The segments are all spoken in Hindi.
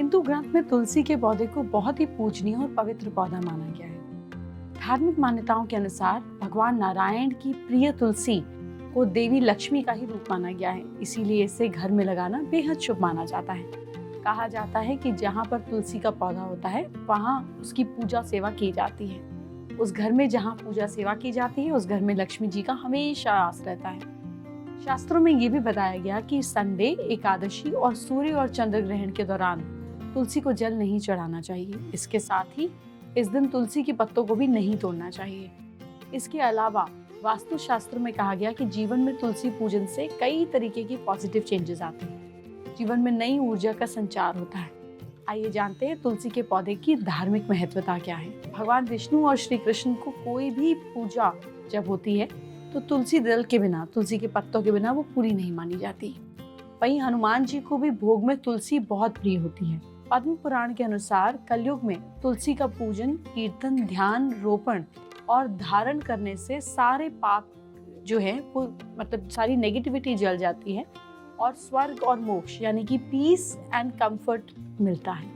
हिंदू ग्रंथ में तुलसी के पौधे को बहुत ही पूजनीय और पवित्र पौधा माना गया है। धार्मिक मान्यताओं के अनुसार भगवान नारायण की प्रिय तुलसी को देवी लक्ष्मी का ही रूप माना गया है, इसीलिए इसे घर में लगाना बेहद शुभ माना जाता है। कहा जाता है कि जहाँ पर तुलसी का पौधा होता है वहाँ उसकी पूजा सेवा की जाती है। उस घर में जहाँ पूजा सेवा की जाती है उस घर में लक्ष्मी जी का हमेशा वास रहता है। शास्त्रों में ये भी बताया गया कि संडे, एकादशी और सूर्य और चंद्र ग्रहण के दौरान तुलसी को जल नहीं चढ़ाना चाहिए। इसके साथ ही इस दिन तुलसी के पत्तों को भी नहीं तोड़ना चाहिए। इसके अलावा वास्तु शास्त्र में कहा गया कि जीवन में तुलसी पूजन से कई तरीके की पॉजिटिव चेंजेस आते हैं। जीवन में नई ऊर्जा का संचार होता है। आइए जानते हैं तुलसी के पौधे की धार्मिक महत्वता क्या है। भगवान विष्णु और श्री कृष्ण को कोई भी पूजा जब होती है तो तुलसी दल के बिना, तुलसी के पत्तों के बिना वो पूरी नहीं मानी जाती। वहीं हनुमान जी को भी भोग में तुलसी बहुत प्रिय होती है। पद्म पुराण के अनुसार कलयुग में तुलसी का पूजन, कीर्तन, ध्यान, रोपण और धारण करने से सारे पाप जो है वो सारी नेगेटिविटी जल जाती है और स्वर्ग और मोक्ष यानी कि पीस एंड कंफर्ट मिलता है।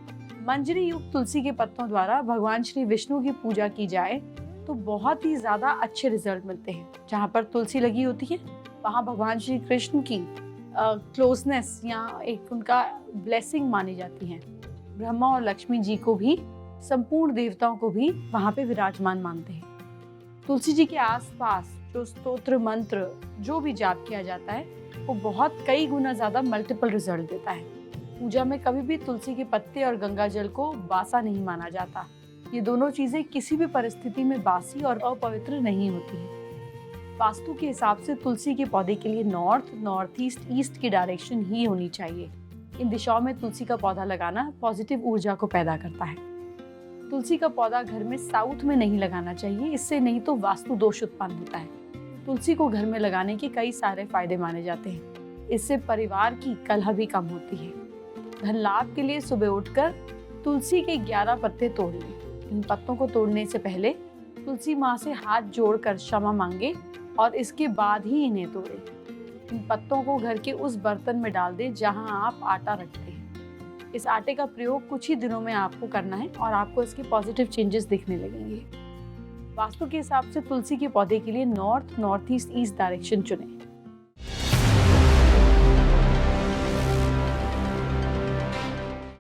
मंजरी युक्त तुलसी के पत्तों द्वारा भगवान श्री विष्णु की पूजा की जाए तो बहुत ही ज्यादा अच्छे रिजल्ट मिलते हैं। जहाँ पर तुलसी लगी होती है वहाँ भगवान श्री कृष्ण की क्लोजनेस या एक उनका ब्लेसिंग मानी जाती है। ब्रह्मा और लक्ष्मी जी को भी, संपूर्ण देवताओं को भी वहाँ पे विराजमान मानते हैं। तुलसी जी के आसपास जो स्तोत्र मंत्र जो भी जाप किया जाता है वो बहुत कई गुना ज्यादा मल्टीपल रिजल्ट देता है। पूजा में कभी भी तुलसी के पत्ते और गंगा जल को बासा नहीं माना जाता। ये दोनों चीजें किसी भी परिस्थिति में बासी और अपवित्र नहीं होती है। वास्तु के हिसाब से तुलसी के पौधे के लिए नॉर्थ, नॉर्थ ईस्ट, ईस्ट की डायरेक्शन ही होनी चाहिए। इन दिशाओं में तुलसी का पौधा लगाना पॉजिटिव ऊर्जा को पैदा करता है। तुलसी का पौधा घर में साउथ में नहीं लगाना चाहिए, इससे नहीं तो वास्तु दोष उत्पन्न होता है। तुलसी को घर में लगाने के कई सारे फायदे माने जाते हैं। इससे परिवार की कलह भी कम होती है। धन लाभ के लिए सुबह उठकर तुलसी के 11 पत्ते तोड़ लें। इन पत्तों को तोड़ने से पहले तुलसी माँ से हाथ जोड़कर क्षमा मांगे और इसके बाद ही इन्हें तोड़ें। इन पत्तों को घर के उस बर्तन में डाल दें जहां आप आटा रखते हैं। इस आटे का प्रयोग कुछ ही दिनों में आपको करना है और आपको इसके पॉजिटिव चेंजेस दिखने लगेंगे। वास्तु के हिसाब से तुलसी के पौधे के लिए north, north east, east direction चुनें।